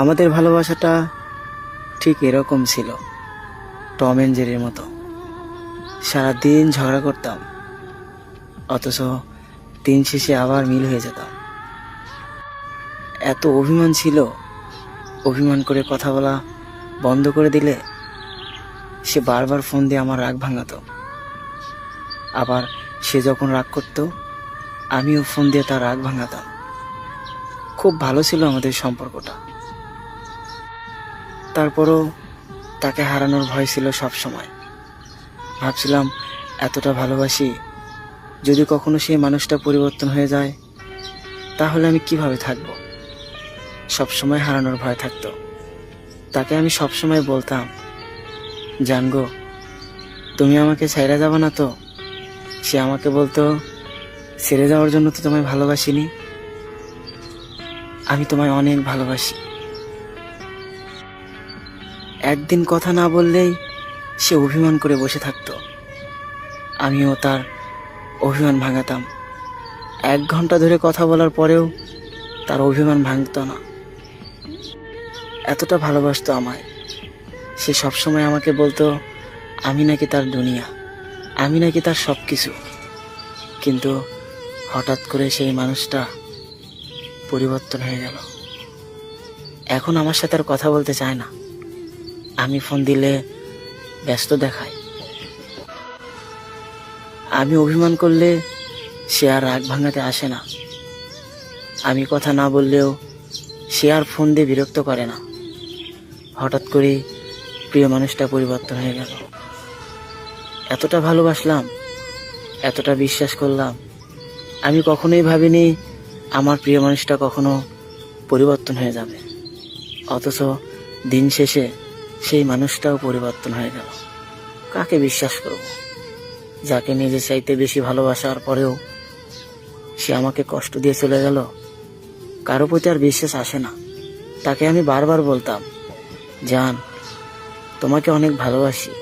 আমাদের ভালোবাসাটা ঠিক এরকম ছিল, টম এন্ড জেরির মতো। সারাদিন ঝগড়া করতাম, অথচ দিন শেষে আবার মিল হয়ে যেতাম। এত অভিমান ছিল, অভিমান করে কথা বলা বন্ধ করে দিলে সে বারবার ফোন দিয়ে আমার রাগ ভাঙাতো। আবার সে যখন রাগ করত, আমিও ফোন দিয়ে তার রাগ ভাঙাতাম। খুব ভালো ছিল আমাদের সম্পর্কটা। তারপরও তাকে হারানোর ভয় ছিল সব সময়। ভাবছিলাম, এতটা ভালোবাসি, যদি কখনো সেই মানুষটা পরিবর্তন হয়ে যায় তাহলে আমি কিভাবে থাকব। সবসময় হারানোর ভয় থাকতো। তাকে আমি সবসময় বলতাম, জানগো, তুমি আমাকে ছেড়ে যাবে না তো? সে আমাকে বলতো, ছেড়ে যাওয়ার জন্য তো তোমায় ভালোবাসিনি, আমি তোমায় অনেক ভালোবাসি। একদিন কথা না বললেই সে অভিমান করে বসে থাকতো। আমিও তার অভিমান ভাঙাতাম। 1 ঘন্টা ধরে কথা বলার পরেও তার অভিমান ভাঙতো না। এতটা ভালোবাসতো আমায়। সে সবসময় আমাকে বলতো আমি নাকি তার দুনিয়া, আমি নাকি তার সব কিছু। কিন্তু হঠাৎ করে সেই মানুষটা পরিবর্তন হয়ে গেল। এখন আমার সাথে আর কথা বলতে চায় না। আমি ফোন দিলে ব্যস্ত দেখায়। আমি অভিমান করলে সে আর রাগ ভাঙাতে আসে না। আমি কথা না বললেও সে আর ফোন দিয়ে বিরক্ত করে না। হঠাৎ করে প্রিয় মানুষটা পরিবর্তন হয়ে গেল। এতটা ভালোবাসলাম, এতটা বিশ্বাস করলাম, আমি কখনোই ভাবিনি আমার প্রিয় মানুষটা কখনো পরিবর্তন হয়ে যাবে। অথচ দিন শেষে সেই মানুষটাও পরিবর্তন হয়ে গেল। কাকে বিশ্বাস করব? যাকে নিজের চাইতে বেশি ভালোবাসার পরেও সে আমাকে কষ্ট দিয়ে চলে গেল। কারো প্রতি আর বিশ্বাস আসে না। তাকে আমি বারবার বলতাম, জান, তোমাকে অনেক ভালোবাসি,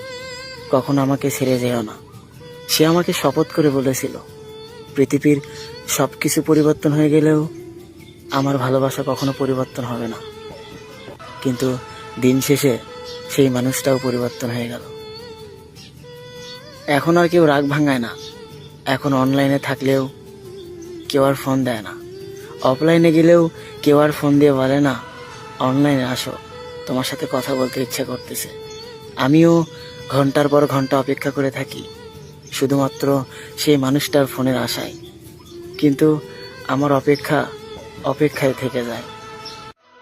কখনো আমাকে ছেড়ে যেও না। সে আমাকে শপথ করে বলেছিল, পৃথিবীর সব কিছু পরিবর্তন হয়ে গেলেও আমার ভালোবাসা কখনো পরিবর্তন হবে না। কিন্তু দিন শেষে সেই মানুষটাও পরিবর্তন হয়ে গেল। এখন আর কেউ রাগ ভাঙায় না। এখন অনলাইনে থাকলেও কেউ আর ফোন দেয় না। অফলাইনে গেলেও কেউ আর ফোন দিয়ে বলে না, অনলাইনে আসো, তোমার সাথে কথা বলতে ইচ্ছা করতেছে। আমিও ঘন্টার পর ঘন্টা অপেক্ষা করে থাকি, শুধুমাত্র সেই মানুষটার ফোনের আশায়। কিন্তু আমার অপেক্ষায় থেকে যায়।